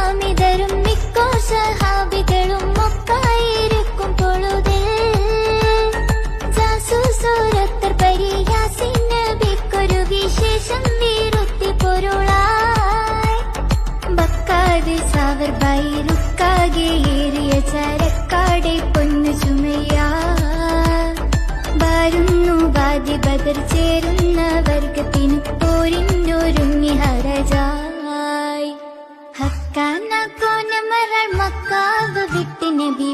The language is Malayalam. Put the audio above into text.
അമിതരും മിക്കോ സഹാബികളും മൊക്കായിരിക്കും പൊഴുതിൽ ജാസൂസോരത്തർ പരിയാസിൻ നബിക്കൊരു വിശേഷം വീറുത്തി പൊരുളായി ബക്കാതെ സാവർ ബൈറുക്കാകെ ഏറിയ ചരക്കാടെ പൊന്നു ചുമയാ വരുന്നു ബാദി ബദർ ചേരുന്ന വർഗത്തിനു പോരിഞ്ഞൊരുങ്ങി ഹരജായി ഹക്കാന കോന മറൾ മക്കാവ് വിട്ട് നബി